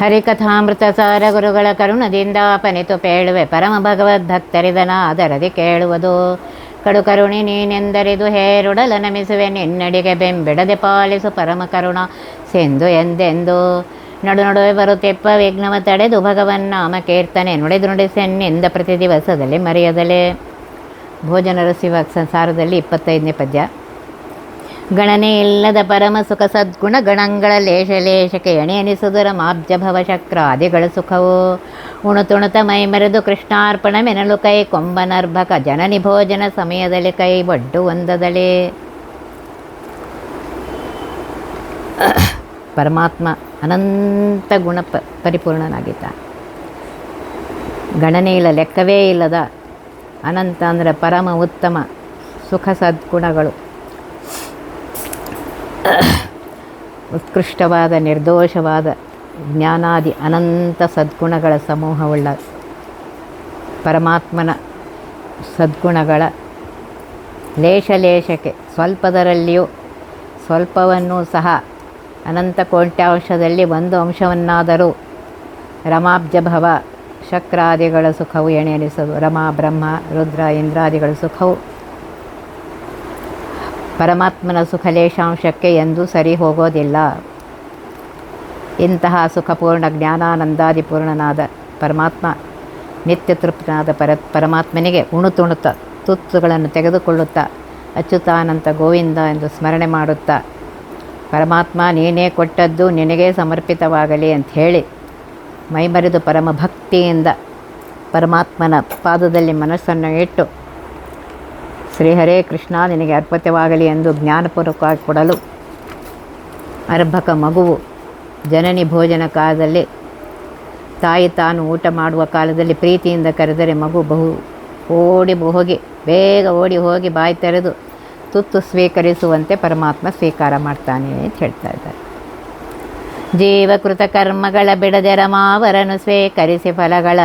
ಹರಿಕಥಾಮೃತ ಸಾರ ಗುರುಗಳ ಕರುಣದಿಂದ ಪನಿತು ಪೇಳುವೆ ಪರಮ ಭಗವದ್ಭಕ್ತರಿದನಾದರದಿ ಕೇಳುವುದು. ಕಡು ಕರುಣಿ ನೀನೆಂದರಿದು ಹೇರುಡಲ ನಮಿಸುವೆ ನಿನ್ನಡಿಗೆ ಬೆಂಬಿಡದೆ ಪಾಲಿಸು ಪರಮ ಕರುಣ ಸಿಂಧು ಎಂದೆಂದು. ನಡು ನಡುವೆ ಬರುತ್ತೆಪ್ಪ ವಿಘ್ನವ ತಡೆದು ಭಗವನ್ನಾಮ ಕೀರ್ತನೆ ನುಡಿದು ನುಡಿಸೆನ್ನಿಂದ ಪ್ರತಿ ದಿವಸದಲ್ಲಿ ಮರೆಯದಲೇ. ಭೋಜನ ರಸಿವ ಸಂಸಾರದಲ್ಲಿ 25ನೇ ಪದ್ಯ. ಗಣನೆ ಇಲ್ಲದ ಪರಮ ಸುಖ ಸದ್ಗುಣ ಗಣಗಳ ಲೇಷ ಲೇಷಕ್ಕೆ ಎಣೆಯನಿಸುವುದರ ಮಾಬ್ಜಭವ ಶಕ್ರಾದಿಗಳ ಸುಖವು. ಉಣುತುಣುತ ಮೈ ಮರೆದು ಕೃಷ್ಣಾರ್ಪಣ ಮೆನಲು ಕೈ ಕೊಂಬನರ್ಭಕ ಜನನಿ ಭೋಜನ ಸಮಯದಲ್ಲಿ ಕೈ ಬೊಡ್ಡು ಒಂದದಲೇ. ಪರಮಾತ್ಮ ಅನಂತ ಗುಣ ಪರಿಪೂರ್ಣನಾಗಿದ್ದಾನೆ. ಗಣನೆ ಇಲ್ಲ, ಲೆಕ್ಕವೇ ಇಲ್ಲದ ಅನಂತ ಅಂದರೆ ಪರಮ ಉತ್ತಮ ಸುಖ ಸದ್ಗುಣಗಳು, ಉತ್ಕೃಷ್ಟವಾದ ನಿರ್ದೋಷವಾದ ಜ್ಞಾನಾದಿ ಅನಂತ ಸದ್ಗುಣಗಳ ಸಮೂಹವುಳ್ಳ ಪರಮಾತ್ಮನ ಸದ್ಗುಣಗಳ ಲೇಷ ಲೇಷಕ್ಕೆ ಸ್ವಲ್ಪದರಲ್ಲಿಯೂ ಸ್ವಲ್ಪವನ್ನೂ ಸಹ ಅನಂತ ಕೋಟ್ಯಾಂಶದಲ್ಲಿ ಒಂದು ಅಂಶವನ್ನಾದರೂ ರಮಾಬ್ಜಭವ ಶಕ್ರಾದಿಗಳ ಸುಖವು ಎಣೆಯನಿಸದು. ರಮಾ ಬ್ರಹ್ಮ ರುದ್ರ ಇಂದ್ರಾದಿಗಳ ಸುಖವು ಪರಮಾತ್ಮನ ಸುಖ ಲೇಷಾಂಶಕ್ಕೆ ಎಂದೂ ಸರಿ ಹೋಗೋದಿಲ್ಲ. ಇಂತಹ ಸುಖಪೂರ್ಣ ಜ್ಞಾನಾನಂದಾದಿಪೂರ್ಣನಾದ ಪರಮಾತ್ಮ ನಿತ್ಯ ತೃಪ್ತನಾದ ಪರಮಾತ್ಮನಿಗೆ ಉಣುತುಣುತ್ತ ತುತ್ತುಗಳನ್ನು ತೆಗೆದುಕೊಳ್ಳುತ್ತಾ ಅಚ್ಯುತಾನಂತ ಗೋವಿಂದ ಎಂದು ಸ್ಮರಣೆ ಮಾಡುತ್ತಾ ಪರಮಾತ್ಮ ನೀನೇ ಕೊಟ್ಟದ್ದು ನಿನಗೇ ಸಮರ್ಪಿತವಾಗಲಿ ಅಂಥೇಳಿ ಮೈಮರೆದು ಪರಮ ಭಕ್ತಿಯಿಂದ ಪರಮಾತ್ಮನ ಪಾದದಲ್ಲಿ ಮನಸ್ಸನ್ನು ಇಟ್ಟು ಶ್ರೀಹರೇ ಕೃಷ್ಣ ನಿನಗೆ ಅರ್ಪಿತವಾಗಲಿ ಎಂದು ಜ್ಞಾನಪೂರ್ವಕವಾಗಿ ಕೊಡಲು ಅರ್ಭಕ ಮಗುವು ಜನನಿ ಭೋಜನ ಕಾಲದಲ್ಲಿ ತಾಯಿ ತಾನು ಊಟ ಮಾಡುವ ಕಾಲದಲ್ಲಿ ಪ್ರೀತಿಯಿಂದ ಕರೆದರೆ ಮಗು ಓಡಿ ಹೋಗಿ ಬೇಗ ಓಡಿ ಹೋಗಿ ಬಾಯಿ ತೆರೆದು ತುತ್ತು ಸ್ವೀಕರಿಸುವಂತೆ ಪರಮಾತ್ಮ ಸ್ವೀಕಾರ ಮಾಡ್ತಾನೆ ಅಂತ ಹೇಳ್ತಾ ಇದ್ದಾರೆ. ಜೀವಕೃತ ಕರ್ಮಗಳ ಬಿಡದೆ ರಮಾವರನು ಸ್ವೀಕರಿಸಿ ಫಲಗಳ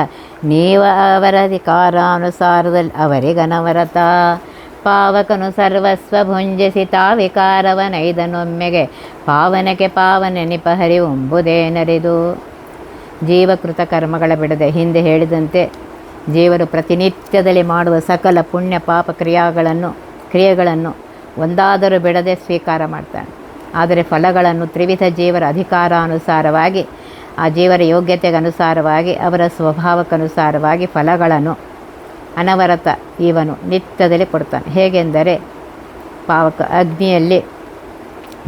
ನೀವ ಅವರ ಅಧಿಕಾರಾನುಸಾರದಲ್ಲಿ ಅವರಿಗನವರತ ಪಾವಕನು ಸರ್ವಸ್ವ ಭುಂಜಿಸಿ ತಾವಿಕಾರವನೈದನೊಮ್ಮೆಗೆ ಪಾವನಕ್ಕೆ ಪಾವನ ನಿಪಹರಿ ಎಂಬುದೇನರಿದು. ಜೀವಕೃತ ಕರ್ಮಗಳ ಬಿಡದೆ ಹಿಂದೆ ಹೇಳಿದಂತೆ ಜೀವರು ಪ್ರತಿನಿತ್ಯದಲ್ಲಿ ಮಾಡುವ ಸಕಲ ಪುಣ್ಯ ಪಾಪ ಕ್ರಿಯೆಗಳನ್ನು ಒಂದಾದರೂ ಬಿಡದೆ ಸ್ವೀಕಾರ ಮಾಡ್ತಾನೆ. ಆದರೆ ಫಲಗಳನ್ನು ತ್ರಿವಿಧ ಜೀವರ ಅಧಿಕಾರಾನುಸಾರವಾಗಿ ಆ ಜೀವರ ಯೋಗ್ಯತೆಗನುಸಾರವಾಗಿ ಅವರ ಸ್ವಭಾವಕ್ಕನುಸಾರವಾಗಿ ಫಲಗಳನ್ನು ಅನವರತ ಇವನು ನಿತ್ಯದಲ್ಲಿ ಕೊಡ್ತಾನೆ. ಹೇಗೆಂದರೆ ಪಾವಕ ಅಗ್ನಿಯಲ್ಲಿ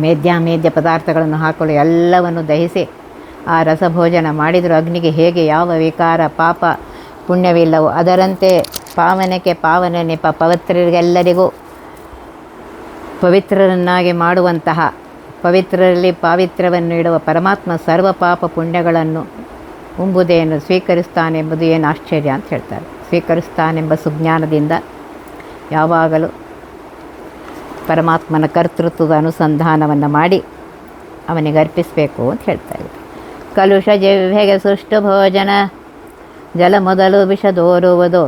ಮೇದ್ಯ ಪದಾರ್ಥಗಳನ್ನು ಹಾಕಲು ಎಲ್ಲವನ್ನು ದಹಿಸಿ ಆ ರಸಭೋಜನ ಮಾಡಿದರೂ ಅಗ್ನಿಗೆ ಹೇಗೆ ಯಾವ ವಿಕಾರ ಪಾಪ ಪುಣ್ಯವಿಲ್ಲವೋ ಅದರಂತೆ ಪಾವನಕ್ಕೆ ಪಾವನ ನೆಪ ಪವಿತ್ರರಿಗೆಲ್ಲರಿಗೂ ಪವಿತ್ರರನ್ನಾಗಿ ಮಾಡುವಂತಹ ಪವಿತ್ರರಲ್ಲಿ ಪಾವಿತ್ರ್ಯವನ್ನು ಇಡುವ ಪರಮಾತ್ಮ ಸರ್ವ ಪಾಪ ಪುಣ್ಯಗಳನ್ನು ಉಂಬುದೇನು ಸ್ವೀಕರಿಸ್ತಾನೆಂಬುದು ಏನು ಆಶ್ಚರ್ಯ ಅಂತ ಹೇಳ್ತಾರೆ. ಸ್ವೀಕರಿಸ್ತಾನೆಂಬ ಸುಜ್ಞಾನದಿಂದ ಯಾವಾಗಲೂ ಪರಮಾತ್ಮನ ಕರ್ತೃತ್ವದ ಅನುಸಂಧಾನವನ್ನು ಮಾಡಿ ಅವನಿಗೆ ಅರ್ಪಿಸಬೇಕು ಅಂತ ಹೇಳ್ತಾರೆ. ಕಲುಷ ಜಿಹ್ವೆಗೆ ಸುಷ್ಟು ಭೋಜನ ಜಲ ಮೊದಲು ವಿಷದೋರುವುದು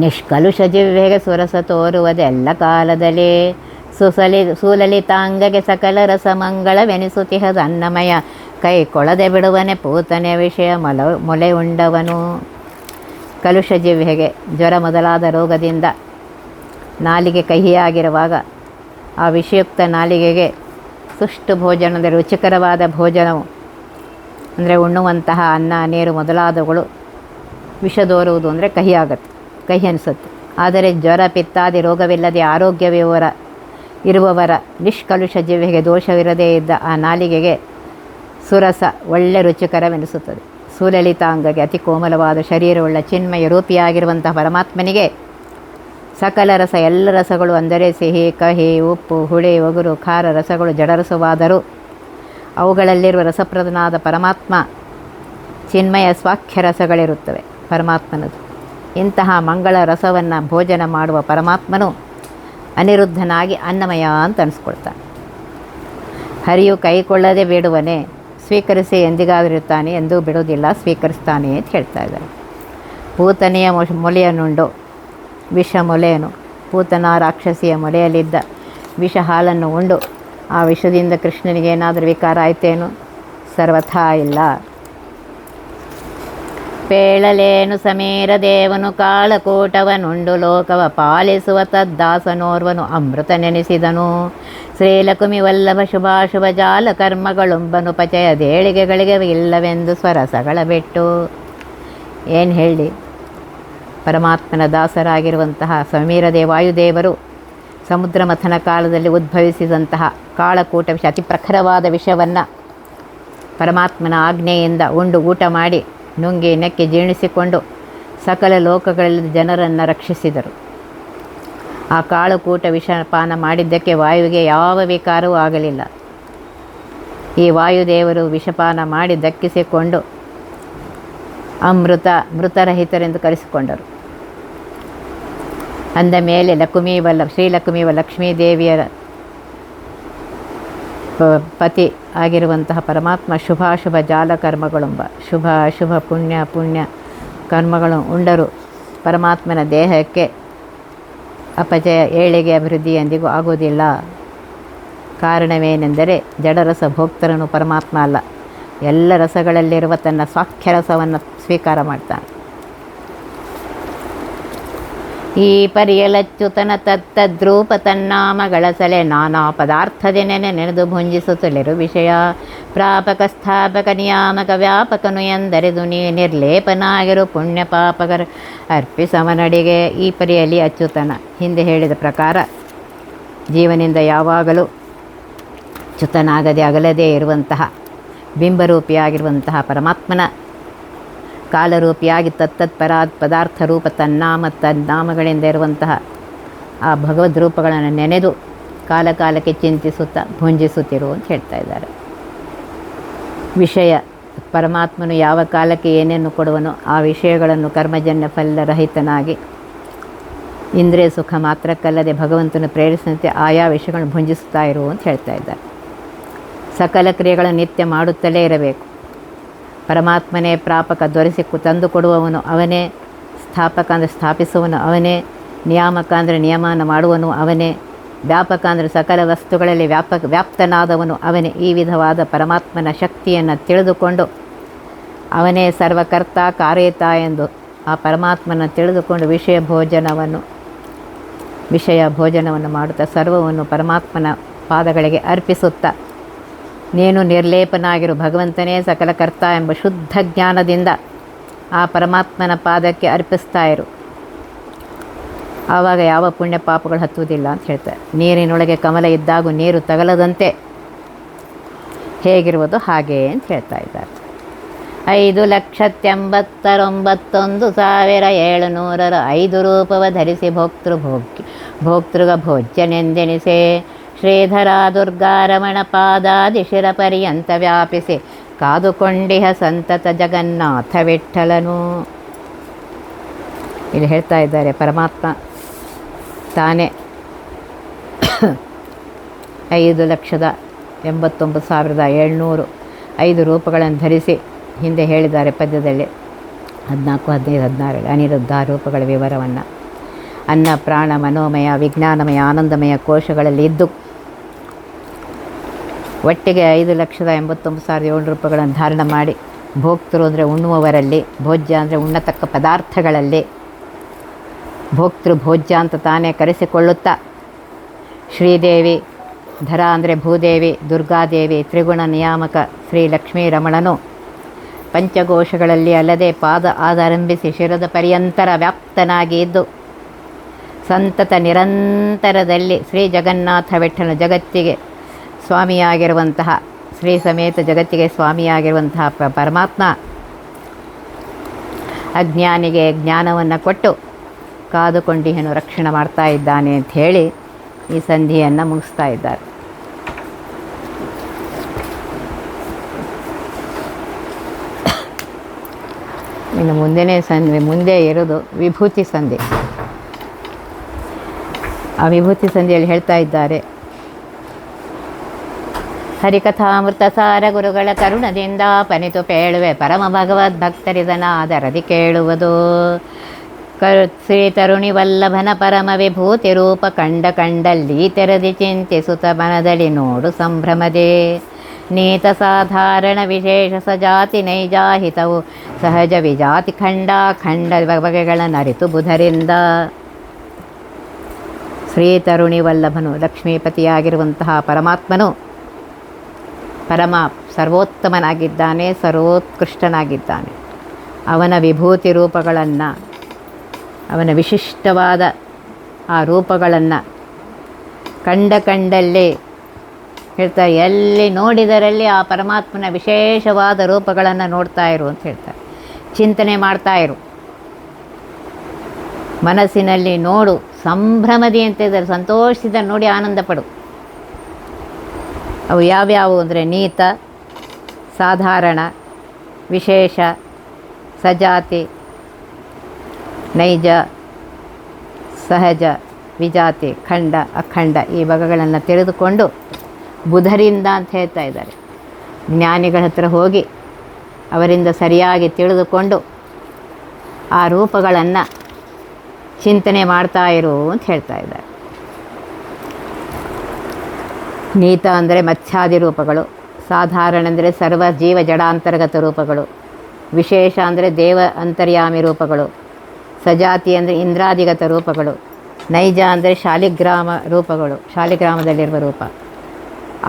ನಿಷ್ಕಲುಷ ಜಿಹ್ವೆಗೆ ಸುರಸ ತೋರುವುದೆಲ್ಲ ಕಾಲದಲ್ಲಿ ಸುಲಲಿತಾಂಗಗೆ ಸಕಲ ರಸಮಂಗಳವೆನಿಸುತಿಹದ ಅನ್ನಮಯ ಕೈ ಕೊಳದೆ ಬಿಡುವನೆ ಪೂತನೆ ವಿಷಯ ಮೊಲೆ ಉಂಡವನು. ಕಲುಷ ಜಿಹ್ವೆಗೆ ಜ್ವರ ಮೊದಲಾದ ರೋಗದಿಂದ ನಾಲಿಗೆ ಕಹಿಯಾಗಿರುವಾಗ ಆ ವಿಷಯುಕ್ತ ನಾಲಿಗೆಗೆ ಸುಷ್ಟು ಭೋಜನ ಅಂದರೆ ರುಚಿಕರವಾದ ಭೋಜನವು ಅಂದರೆ ಉಣ್ಣುವಂತಹ ಅನ್ನ ನೀರು ಮೊದಲಾದವುಗಳು ವಿಷದೋರುವುದು ಅಂದರೆ ಕಹಿ ಅನಿಸುತ್ತೆ. ಆದರೆ ಜ್ವರ ಪಿತ್ತಾದಿ ರೋಗವಿಲ್ಲದೆ ಇರುವವರ ನಿಷ್ಕಲುಷ ಜಿಹ್ವೆಗೆ ದೋಷವಿರದೇ ಇದ್ದ ಆ ನಾಲಿಗೆಗೆ ಸುರಸ ಒಳ್ಳೆ ರುಚಿಕರವೆನಿಸುತ್ತದೆ. ಸುಲಲಿತಾಂಗಗೆ ಅತಿ ಕೋಮಲವಾದ ಶರೀರವುಳ್ಳ ಚಿನ್ಮಯ ರೂಪಿಯಾಗಿರುವಂತಹ ಪರಮಾತ್ಮನಿಗೆ ಸಕಲ ರಸ ಎಲ್ಲ ರಸಗಳು ಅಂದರೆ ಸಿಹಿ ಕಹಿ ಉಪ್ಪು ಹುಳಿ ಒಗುರು ಖಾರ ರಸಗಳು ಜಡರಸವಾದರೂ ಅವುಗಳಲ್ಲಿರುವ ರಸಪ್ರದನಾದ ಪರಮಾತ್ಮ ಚಿನ್ಮಯ ಸ್ವಾಖ್ಯ ರಸಗಳಿರುತ್ತವೆ ಪರಮಾತ್ಮನದು. ಇಂತಹ ಮಂಗಳ ರಸವನ್ನು ಭೋಜನ ಮಾಡುವ ಪರಮಾತ್ಮನು ಅನಿರುದ್ಧನಾಗಿ ಅನ್ನಮಯ ಅಂತ ಅನಿಸ್ಕೊಳ್ತಾನೆ. ಹರಿಯು ಕೈಕೊಳ್ಳದೆ ಬಿಡುವನೇ ಸ್ವೀಕರಿಸಿ ಎಂದಿಗಾದಿರುತ್ತಾನೆ, ಎಂದೂ ಬಿಡುವುದಿಲ್ಲ, ಸ್ವೀಕರಿಸ್ತಾನೆ ಅಂತ ಹೇಳ್ತಾ ಇದ್ದಾರೆ. ಪೂತನೆಯ ಮೊಲೆಯನ್ನುಂಡು ವಿಷ ಮೊಲೆಯನು ಪೂತನ ರಾಕ್ಷಸಿಯ ಮೊಲೆಯಲ್ಲಿದ್ದ ವಿಷ ಹಾಲನ್ನು ಉಂಡು ಆ ವಿಷದಿಂದ ಕೃಷ್ಣನಿಗೇನಾದರೂ ವಿಕಾರ ಆಯ್ತೇನು? ಸರ್ವಥಾ ಇಲ್ಲ. ಪೇಳಲೇನು ಸಮೀರ ದೇವನು ಕಾಳಕೂಟವನುಂಡು ಲೋಕವ ಪಾಲಿಸುವ ತದ್ದಾಸನೋರ್ವನು ಅಮೃತ ನೆನೆಸಿದನು. ಶ್ರೀಲಕುಮಿ ವಲ್ಲಭ ಶುಭಾಶುಭ ಜಾಲ ಕರ್ಮಗಳುಂಬನು ಪಚಯ ದೇಳಿಗೆಗಳಿಗೆ ಇಲ್ಲವೆಂದು ಸ್ವರಸಗಳ ಬಿಟ್ಟು. ಏನು ಹೇಳಿ, ಪರಮಾತ್ಮನ ದಾಸರಾಗಿರುವಂತಹ ಸಮೀರದೇ ವಾಯುದೇವರು ಸಮುದ್ರ ಮಥನ ಕಾಲದಲ್ಲಿ ಉದ್ಭವಿಸಿದಂತಹ ಕಾಳಕೂಟ ವಿಷ, ಅತಿ ಪ್ರಖರವಾದ ವಿಷವನ್ನು ಪರಮಾತ್ಮನ ಆಜ್ಞೆಯಿಂದ ಉಂಡು ಊಟ ಮಾಡಿ ನುಂಗಿ ನೆಕ್ಕಿ ಜೀರ್ಣಿಸಿಕೊಂಡು ಸಕಲ ಲೋಕಗಳಲ್ಲಿ ಜನರನ್ನು ರಕ್ಷಿಸಿದರು. ಆ ಕಾಳಕೂಟ ವಿಷಪಾನ ಮಾಡಿದ್ದಕ್ಕೆ ವಾಯುವಿಗೆ ಯಾವ ವಿಕಾರವೂ ಆಗಲಿಲ್ಲ. ಈ ವಾಯುದೇವರು ವಿಷಪಾನ ಮಾಡಿ ದಕ್ಕಿಸಿಕೊಂಡು ಮೃತರಹಿತರೆಂದು ಕರೆಸಿಕೊಂಡರು. ಅಂದ ಮೇಲೆ ಶ್ರೀಲಕ್ಷ್ಮೀ ಲಕ್ಷ್ಮೀದೇವಿಯರ ಪತಿ ಆಗಿರುವಂತಹ ಪರಮಾತ್ಮ ಶುಭಾಶುಭ ಜಾಲ ಕರ್ಮಗಳೆಂಬ ಶುಭ ಅಶುಭ ಪುಣ್ಯ ಕರ್ಮಗಳು ಉಂಡರು ಪರಮಾತ್ಮನ ದೇಹಕ್ಕೆ ಅಪಜಯ ಏಳಿಗೆ ಅಭಿವೃದ್ಧಿ ಎಂದಿಗೂ ಆಗುವುದಿಲ್ಲ. ಕಾರಣವೇನೆಂದರೆ ಜಡರಸ ಭೋಕ್ತರನು ಪರಮಾತ್ಮ ಅಲ್ಲ, ಎಲ್ಲ ರಸಗಳಲ್ಲಿರುವ ತನ್ನ ಸ್ವಾಖ್ಯರಸವನ್ನು ಸ್ವೀಕಾರ ಮಾಡ್ತಾನೆ. ಈ ಪರಿಯಲಚ್ಯುತನ ತತ್ತದ್ರೂಪ ತನ್ನಾಮಗಳ ಸಲೆ ನಾನಾ ಪದಾರ್ಥದೆ ನೆನೆದು ಭುಂಜಿಸುತ್ತಲಿರು ವಿಷಯ ಪ್ರಾಪಕ ಸ್ಥಾಪಕ ನಿಯಾಮಕ ವ್ಯಾಪಕನು ಎಂದರೆದು ನೀ ನಿರ್ಲೇಪನಾಗಿರು ಪುಣ್ಯ ಪಾಪಕರ ಅರ್ಪಿಸವನಡಿಗೆ. ಈ ಪರಿಯಲ್ಲಿ ಅಚ್ಯುತನ ಹಿಂದೆ ಹೇಳಿದ ಪ್ರಕಾರ ಜೀವನಿಂದ ಯಾವಾಗಲೂ ಚ್ಯುತನಾಗದೆ ಅಗಲದೇ ಇರುವಂತಹ ಬಿಂಬರೂಪಿಯಾಗಿರುವಂತಹ ಪರಮಾತ್ಮನ ಕಾಲರೂಪಿಯಾಗಿ ಪದಾರ್ಥ ರೂಪ ತನ್ನಾಮಗಳಿಂದ ಇರುವಂತಹ ಆ ಭಗವದ್ ರೂಪಗಳನ್ನು ನೆನೆದು ಕಾಲಕಾಲಕ್ಕೆ ಚಿಂತಿಸುತ್ತಾ ಭುಂಜಿಸುತ್ತಿರು ಅಂತ ಹೇಳ್ತಾ ಇದ್ದಾರೆ. ವಿಷಯ ಪರಮಾತ್ಮನು ಯಾವ ಕಾಲಕ್ಕೆ ಏನೇನು ಕೊಡುವನೋ ಆ ವಿಷಯಗಳನ್ನು ಕರ್ಮಜನ್ಯ ಫಲರಹಿತನಾಗಿ ಇಂದ್ರಿಯ ಸುಖ ಮಾತ್ರಕ್ಕಲ್ಲದೆ ಭಗವಂತನು ಪ್ರೇರಿಸಿದಂತೆ ಆಯಾ ವಿಷಯಗಳನ್ನು ಭುಂಜಿಸುತ್ತಾ ಇರು ಅಂತ ಹೇಳ್ತಾ ಇದ್ದಾರೆ. ಸಕಲ ಕ್ರಿಯೆಗಳನ್ನು ನಿತ್ಯ ಮಾಡುತ್ತಲೇ ಇರಬೇಕು. ಪರಮಾತ್ಮನೇ ಪ್ರಾಪಕ ತಂದು ಕೊಡುವವನು ಅವನೇ, ಸ್ಥಾಪಕ ಅಂದರೆ ಸ್ಥಾಪಿಸುವನು ಅವನೇ, ನಿಯಾಮಕ ಅಂದರೆ ನಿಯಮನ ಮಾಡುವನು ಅವನೇ, ವ್ಯಾಪಕ ಅಂದರೆ ಸಕಲ ವಸ್ತುಗಳಲ್ಲಿ ವ್ಯಾಪ್ತನಾದವನು ಅವನೇ. ಈ ವಿಧವಾದ ಪರಮಾತ್ಮನ ಶಕ್ತಿಯನ್ನು ತಿಳಿದುಕೊಂಡು ಅವನೇ ಸರ್ವಕರ್ತ ಕಾರ್ಯತ ಎಂದು ಆ ಪರಮಾತ್ಮನ ತಿಳಿದುಕೊಂಡು ವಿಷಯ ಭೋಜನವನ್ನು ಮಾಡುತ್ತಾ ಸರ್ವವನ್ನು ಪರಮಾತ್ಮನ ಪಾದಗಳಿಗೆ ಅರ್ಪಿಸುತ್ತಾ ನೀನು ನಿರ್ಲೇಪನಾಗಿರು ಭಗವಂತನೇ ಸಕಲ ಕರ್ತ ಎಂಬ ಶುದ್ಧ ಜ್ಞಾನದಿಂದ ಆ ಪರಮಾತ್ಮನ ಪಾದಕ್ಕೆ ಅರ್ಪಿಸ್ತಾ ಇರು. ಆವಾಗ ಯಾವ ಪುಣ್ಯ ಪಾಪಗಳು ಹತ್ತುವುದಿಲ್ಲ ಅಂತ ಹೇಳ್ತಾರೆ. ನೀರಿನೊಳಗೆ ಕಮಲ ಇದ್ದಾಗ ನೀರು ತಗಲದಂತೆ ಹೇಗಿರುವುದು ಹಾಗೆ ಅಂತ ಹೇಳ್ತಾ ಇದ್ದಾರೆ. 5,89,705 ರೂಪವ ಧರಿಸಿ ಭೋಕ್ತೃಗ ಭೋಜ್ಯನೆಂದೆನಿಸೆ ಶ್ರೀಧರ ದುರ್ಗಾರಮಣ ಪಾದಾದಿಶಿರ ಪರ್ಯಂತ ವ್ಯಾಪಿಸಿ ಕಾದುಕೊಂಡಿಹ ಸಂತತ ಜಗನ್ನಾಥ ವಿಠ್ಠಲನು. ಇಲ್ಲಿ ಹೇಳ್ತಾ ಇದ್ದಾರೆ ಪರಮಾತ್ಮ ತಾನೇ 5,89,705 ರೂಪಗಳನ್ನು ಧರಿಸಿ ಹಿಂದೆ ಹೇಳಿದ್ದಾರೆ ಪದ್ಯದಲ್ಲಿ 14, 15, 16 ಅನಿರುದ್ಧ ರೂಪಗಳ ವಿವರವನ್ನು. ಅನ್ನ ಪ್ರಾಣ ಮನೋಮಯ ವಿಜ್ಞಾನಮಯ ಆನಂದಮಯ ಕೋಶಗಳಲ್ಲಿ ಇದ್ದು ಒಟ್ಟಿಗೆ 5,89,705 ರೂಪಗಳನ್ನು ಧಾರಣ ಮಾಡಿ ಭೋಕ್ತೃ ಅಂದರೆ ಉಣ್ಣುವವರಲ್ಲಿ, ಭೋಜ್ಯ ಅಂದರೆ ಉಣ್ಣತಕ್ಕ ಪದಾರ್ಥಗಳಲ್ಲಿ, ಭೋಕ್ತೃ ಭೋಜ್ಯ ಅಂತ ತಾನೇ ಕರೆಸಿಕೊಳ್ಳುತ್ತಾ ಶ್ರೀದೇವಿ, ಧರ ಅಂದರೆ ಭೂದೇವಿ, ದುರ್ಗಾದೇವಿ, ತ್ರಿಗುಣ ನಿಯಾಮಕ ಶ್ರೀ ಲಕ್ಷ್ಮೀ ರಮಣನು ಪಂಚಕೋಶಗಳಲ್ಲಿ ಅಲ್ಲದೆ ಪಾದ ಆದಾರಂಭಿಸಿ ಶಿರದ ಪರ್ಯಂತರ ವ್ಯಾಪ್ತನಾಗಿ ಇದ್ದು ಸಂತತ ನಿರಂತರದಲ್ಲಿ ಶ್ರೀ ಜಗನ್ನಾಥ ವಿಠ್ಠಲ ಜಗತ್ತಿಗೆ ಸ್ವಾಮಿಯಾಗಿರುವಂತಹ ಶ್ರೀ ಸಮೇತ ಜಗತ್ತಿಗೆ ಸ್ವಾಮಿಯಾಗಿರುವಂತಹ ಪರಮಾತ್ಮ ಅಜ್ಞಾನಿಗೆ ಜ್ಞಾನವನ್ನು ಕೊಟ್ಟು ಕಾದುಕೊಂಡಿಹನು ರಕ್ಷಣೆ ಮಾಡ್ತಾ ಇದ್ದಾನೆ ಅಂತ ಹೇಳಿ ಈ ಸಂಧಿಯನ್ನು ಮುಗಿಸ್ತಾ ಇದ್ದಾರೆ. ಇನ್ನು ಮುಂದೆ ಇರೋದು ವಿಭೂತಿ ಸಂಧಿ. ಆ ವಿಭೂತಿ ಸಂಧಿಯಲ್ಲಿ ಹೇಳ್ತಾ ಇದ್ದಾರೆ, ಹರಿಕಥಾಮೃತ ಸಾರ ಗುರುಗಳ ಕರುಣದಿಂದ ಪನಿತು ಪೇಳುವೆ ಪರಮ ಭಗವದ್ಭಕ್ತರಿದನಾದರದಿ ಕೇಳುವುದು. ಶ್ರೀ ತರುಣಿ ವಲ್ಲಭನ ಪರಮ ವಿಭೂತಿ ರೂಪ ಕಂಡಲ್ಲಿ ತೆರದಿ ಚಿಂತಿಸುತ್ತ ಮನದಲ್ಲಿ ನೋಡು ಸಂಭ್ರಮದೇ. ನೀತ ಸಾಧಾರಣ ವಿಶೇಷ ಸಜಾತಿ ನೈಜಾಹಿತವು ಸಹಜ ವಿಜಾತಿ ಖಂಡ ಖಂಡ ಬಗೆಗಳನ್ನು ಅರಿತು ಬುಧರಿಂದ. ಶ್ರೀ ತರುಣಿ ವಲ್ಲಭನು ಲಕ್ಷ್ಮೀಪತಿಯಾಗಿರುವಂತಹ ಪರಮಾತ್ಮನು ಸರ್ವೋತ್ತಮನಾಗಿದ್ದಾನೆ, ಸರ್ವೋತ್ಕೃಷ್ಟನಾಗಿದ್ದಾನೆ. ಅವನ ವಿಭೂತಿ ರೂಪಗಳನ್ನು, ಅವನ ವಿಶಿಷ್ಟವಾದ ಆ ರೂಪಗಳನ್ನು ಕಂಡಲ್ಲೇ ಹೇಳ್ತಾರೆ. ಎಲ್ಲಿ ನೋಡಿದರಲ್ಲಿ ಆ ಪರಮಾತ್ಮನ ವಿಶೇಷವಾದ ರೂಪಗಳನ್ನು ನೋಡ್ತಾ ಇರು ಅಂತ ಹೇಳ್ತಾರೆ. ಚಿಂತನೆ ಮಾಡ್ತಾ ಇರು, ಮನಸ್ಸಿನಲ್ಲಿ ನೋಡು, ಸಂಭ್ರಮದಿ ಅಂತ ಇದ್ದಾರೆ, ಸಂತೋಷದಿಂದ ನೋಡಿ ಆನಂದ ಪಡು. ಅವು ಯಾವ್ಯಾವು ಅಂದರೆ ನೀತ, ಸಾಧಾರಣ, ವಿಶೇಷ, ಸಜಾತಿ, ನೈಜ, ಸಹಜ, ವಿಜಾತಿ, ಖಂಡ, ಅಖಂಡ ಈ ಬಗೆಗಳನ್ನು ತಿಳಿದುಕೊಂಡು ಬುಧರಿಂದ ಅಂತ ಹೇಳ್ತಾ ಇದ್ದಾರೆ. ಜ್ಞಾನಿಗಳ ಹತ್ರ ಹೋಗಿ ಅವರಿಂದ ಸರಿಯಾಗಿ ತಿಳಿದುಕೊಂಡು ಆ ರೂಪಗಳನ್ನು ಚಿಂತನೆ ಮಾಡ್ತಾ ಇರು ಅಂತ ಹೇಳ್ತಾ ಇದ್ದಾರೆ. ನೀತ ಅಂದರೆ ಮತ್ಸ್ಯಾದಿ ರೂಪಗಳು, ಸಾಧಾರಣ ಅಂದರೆ ಸರ್ವ ಜೀವ ಜಡಾಂತರ್ಗತ ರೂಪಗಳು, ವಿಶೇಷ ಅಂದರೆ ದೇವ ಅಂತರ್ಯಾಮಿ ರೂಪಗಳು, ಸಜಾತಿ ಅಂದರೆ ಇಂದ್ರಾದಿಗತ ರೂಪಗಳು, ನೈಜ ಅಂದರೆ ಶಾಲಿಗ್ರಾಮ ರೂಪಗಳು, ಶಾಲಿಗ್ರಾಮದಲ್ಲಿರುವ ರೂಪ,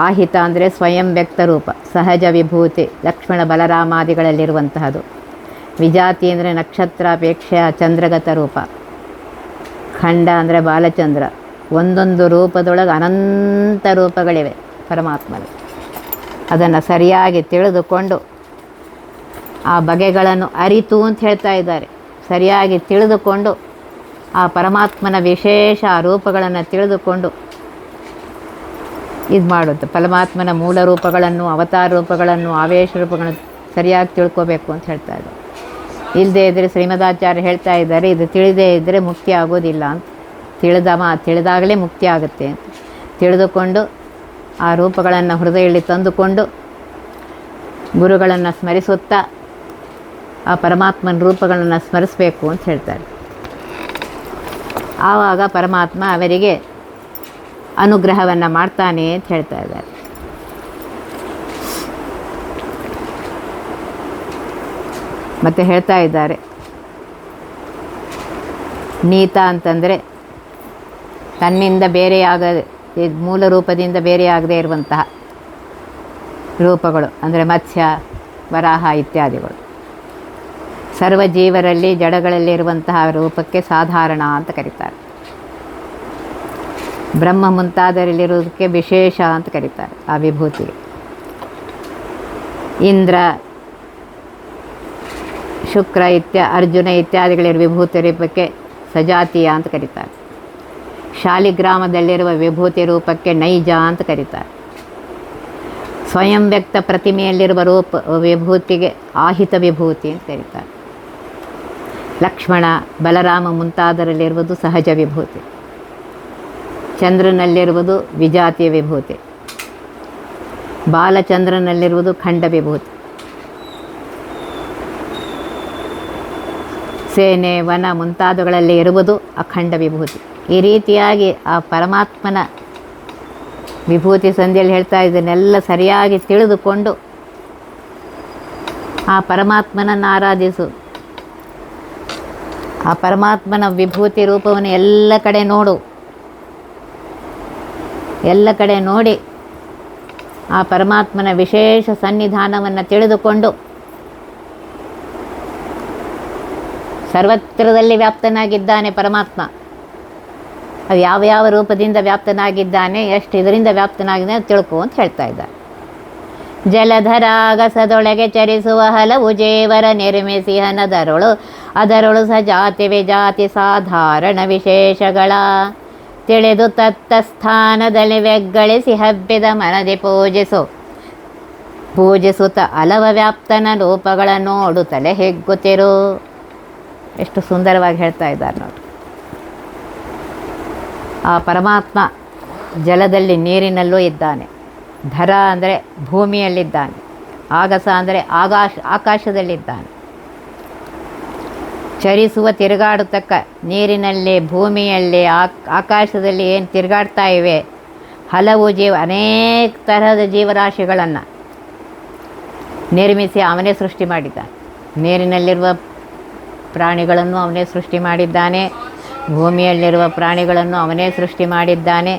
ಆಹಿತ ಅಂದರೆ ಸ್ವಯಂ ವ್ಯಕ್ತ ರೂಪ, ಸಹಜ ವಿಭೂತಿ ಲಕ್ಷ್ಮಣ ಬಲರಾಮಾದಿಗಳಲ್ಲಿರುವಂತಹದು, ವಿಜಾತಿ ಅಂದರೆ ನಕ್ಷತ್ರಾಪೇಕ್ಷೆಯ ಚಂದ್ರಗತ ರೂಪ, ಖಂಡ ಅಂದರೆ ಬಾಲಚಂದ್ರ. ಒಂದೊಂದು ರೂಪದೊಳಗೆ ಅನಂತ ರೂಪಗಳಿವೆ ಪರಮಾತ್ಮನ. ಅದನ್ನು ಸರಿಯಾಗಿ ತಿಳಿದುಕೊಂಡು ಆ ಬಗೆಗಳನ್ನು ಅರಿತು ಅಂತ ಹೇಳ್ತಾ ಇದ್ದಾರೆ. ಸರಿಯಾಗಿ ತಿಳಿದುಕೊಂಡು ಆ ಪರಮಾತ್ಮನ ವಿಶೇಷ ರೂಪಗಳನ್ನು ತಿಳಿದುಕೊಂಡು ಇದು ಮಾಡುತ್ತೆ. ಪರಮಾತ್ಮನ ಮೂಲ ರೂಪಗಳನ್ನು, ಅವತಾರ ರೂಪಗಳನ್ನು, ಆವೇಶ ರೂಪಗಳನ್ನು ಸರಿಯಾಗಿ ತಿಳ್ಕೋಬೇಕು ಅಂತ ಹೇಳ್ತಾ ಇದ್ದಾರೆ. ಇಲ್ಲದೇ ಇದ್ದರೆ ಶ್ರೀಮದಾಚಾರ್ಯ ಹೇಳ್ತಾ ಇದ್ದಾರೆ, ಇದು ತಿಳಿದೇ ಇದ್ದರೆ ಮುಕ್ತಿ ಆಗೋದಿಲ್ಲ ಅಂತ. ತಿಳಿದಾಗಲೇ ಮುಕ್ತಿ ಆಗುತ್ತೆ ಅಂತ ತಿಳಿದುಕೊಂಡು ಆ ರೂಪಗಳನ್ನು ಹೃದಯದಲ್ಲಿ ತಂದುಕೊಂಡು ಗುರುಗಳನ್ನು ಸ್ಮರಿಸುತ್ತಾ ಆ ಪರಮಾತ್ಮನ ರೂಪಗಳನ್ನು ಸ್ಮರಿಸಬೇಕು ಅಂತ ಹೇಳ್ತಾರೆ. ಆವಾಗ ಪರಮಾತ್ಮ ಅವರಿಗೆ ಅನುಗ್ರಹವನ್ನು ಮಾಡ್ತಾನೆ ಅಂತ ಹೇಳ್ತಾ ಇದ್ದಾರೆ. ಮತ್ತು ಹೇಳ್ತಾ ಇದ್ದಾರೆ, ನೀತ ಅಂತಂದರೆ ತನ್ನಿಂದ ಬೇರೆಯಾಗದೆ, ಮೂಲ ರೂಪದಿಂದ ಬೇರೆಯಾಗದೇ ಇರುವಂತಹ ರೂಪಗಳು ಅಂದರೆ ಮತ್ಸ್ಯ, ವರಾಹ ಇತ್ಯಾದಿಗಳು. ಸರ್ವಜೀವರಲ್ಲಿ ಜಡಗಳಲ್ಲಿರುವಂತಹ ರೂಪಕ್ಕೆ ಸಾಧಾರಣ ಅಂತ ಕರೀತಾರೆ. ಬ್ರಹ್ಮ ಮುಂತಾದರಲ್ಲಿರುವುದಕ್ಕೆ ವಿಶೇಷ ಅಂತ ಕರೀತಾರೆ ಆ ವಿಭೂತಿಗೆ. ಇಂದ್ರ, ಶುಕ್ರ ಅರ್ಜುನ ಇತ್ಯಾದಿಗಳಿರುವ ವಿಭೂತಿ ರೂಪಕ್ಕೆ ಸಜಾತಿಯ ಅಂತ ಕರೀತಾರೆ. ಶಾಲಿಗ್ರಾಮದಲ್ಲಿರುವ ವಿಭೂತಿ ರೂಪಕ್ಕೆ ನೈಜ ಅಂತ ಕರೀತಾರೆ. ಸ್ವಯಂ ವ್ಯಕ್ತ ಪ್ರತಿಮೆಯಲ್ಲಿರುವ ವಿಭೂತಿಗೆ ಆಹಿತ ವಿಭೂತಿ ಅಂತ ಕರೀತಾರೆ. ಲಕ್ಷ್ಮಣ, ಬಲರಾಮ ಮುಂತಾದರಲ್ಲಿರುವುದು ಸಹಜ ವಿಭೂತಿ. ಚಂದ್ರನಲ್ಲಿರುವುದು ವಿಜಾತಿಯ ವಿಭೂತಿ. ಬಾಲಚಂದ್ರನಲ್ಲಿರುವುದು ಖಂಡ ವಿಭೂತಿ. ಸೇನೆ, ವನ ಮುಂತಾದವುಗಳಲ್ಲಿ ಇರುವುದು ಅಖಂಡ ವಿಭೂತಿ. ಈ ರೀತಿಯಾಗಿ ಆ ಪರಮಾತ್ಮನ ವಿಭೂತಿ ಸಂಧಿಯಲ್ಲಿ ಹೇಳ್ತಾ ಇದನ್ನೆಲ್ಲ ಸರಿಯಾಗಿ ತಿಳಿದುಕೊಂಡು ಆ ಪರಮಾತ್ಮನನ್ನು ಆರಾಧಿಸು. ಆ ಪರಮಾತ್ಮನ ವಿಭೂತಿ ರೂಪವನ್ನು ಎಲ್ಲ ಕಡೆ ನೋಡು. ಎಲ್ಲ ಕಡೆ ನೋಡಿ ಆ ಪರಮಾತ್ಮನ ವಿಶೇಷ ಸನ್ನಿಧಾನವನ್ನು ತಿಳಿದುಕೊಂಡು ಸರ್ವತ್ರದಲ್ಲಿ ವ್ಯಾಪ್ತನಾಗಿದ್ದಾನೆ ಪರಮಾತ್ಮ. ಅದು ಯಾವ ರೂಪದಿಂದ ವ್ಯಾಪ್ತನಾಗಿದ್ದಾನೆ, ಎಷ್ಟು ಇದರಿಂದ ವ್ಯಾಪ್ತನಾಗಿದ್ದಾನೆ ತಿಳ್ಕೊ ಅಂತ ಹೇಳ್ತಾ ಇದ್ದಾರೆ. ಜಲಧರಾಗಸದೊಳಗೆ ಚರಿಸುವ ಹಲವು ಜೇವರ ನಿರ್ಮಿಸಿ ಅದರೊಳು ಸಜಾತಿ ವಿಜಾತಿ ಸಾಧಾರಣ ವಿಶೇಷಗಳ ತಿಳಿದು ತತ್ತ ಸ್ಥಾನದಲ್ಲಿ ಬೆಗ್ಗಳಿಸಿ ಹಬ್ಬಿದ ಮನದಿ ಪೂಜಿಸುತ್ತ ಅಲವ ವ್ಯಾಪ್ತನ ರೂಪಗಳ ನೋಡುತ್ತಲೇ ಹೆಗ್ಗುತ್ತಿರು. ಎಷ್ಟು ಸುಂದರವಾಗಿ ಹೇಳ್ತಾ ಇದ್ದಾರೆ ನೋಡಿ. ಆ ಪರಮಾತ್ಮ ಜಲದಲ್ಲಿ, ನೀರಿನಲ್ಲೂ ಇದ್ದಾನೆ. ಧರ ಅಂದರೆ ಭೂಮಿಯಲ್ಲಿದ್ದಾನೆ. ಆಗಸ ಅಂದರೆ ಆಕಾಶದಲ್ಲಿದ್ದಾನೆ. ಚರಿಸುವ, ತಿರುಗಾಡತಕ್ಕ, ನೀರಿನಲ್ಲಿ, ಭೂಮಿಯಲ್ಲಿ, ಆಕಾಶದಲ್ಲಿ ಏನು ತಿರುಗಾಡ್ತಾ ಇವೆ ಹಲವು ಅನೇಕ ತರಹದ ಜೀವರಾಶಿಗಳನ್ನು ನಿರ್ಮಿಸಿ ಅವನೇ ಸೃಷ್ಟಿ ಮಾಡಿದ್ದಾನೆ. ನೀರಿನಲ್ಲಿರುವ ಪ್ರಾಣಿಗಳನ್ನು ಅವನೇ ಸೃಷ್ಟಿ ಮಾಡಿದ್ದಾನೆ, ಭೂಮಿಯಲ್ಲಿರುವ ಪ್ರಾಣಿಗಳನ್ನು ಅವನೇ ಸೃಷ್ಟಿ ಮಾಡಿದ್ದಾನೆ,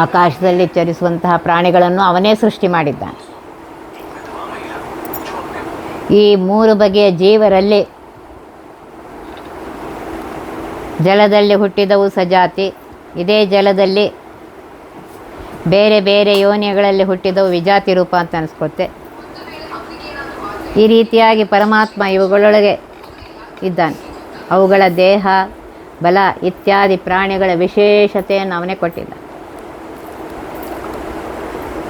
ಆಕಾಶದಲ್ಲಿ ಚಲಿಸುವಂತಹ ಪ್ರಾಣಿಗಳನ್ನು ಅವನೇ ಸೃಷ್ಟಿ ಮಾಡಿದ್ದಾನೆ. ಈ 3 ಬಗೆಯ ಜೀವರಲ್ಲಿ ಜಲದಲ್ಲಿ ಹುಟ್ಟಿದವು ಸಜಾತಿ, ಇದೇ ಜಲದಲ್ಲಿ ಬೇರೆ ಬೇರೆ ಯೋನಿಗಳಲ್ಲಿ ಹುಟ್ಟಿದವು ವಿಜಾತಿ ರೂಪ ಅಂತ ಅನಿಸ್ಕೊತ್ತೆ. ಈ ರೀತಿಯಾಗಿ ಪರಮಾತ್ಮ ಇವುಗಳೊಳಗೆ ಇದ್ದಾನೆ. ಅವುಗಳ ದೇಹ, ಬಲ ಇತ್ಯಾದಿ ಪ್ರಾಣಿಗಳ ವಿಶೇಷತೆಯನ್ನು ಅವನೇ ಕೊಟ್ಟಿದ್ದ.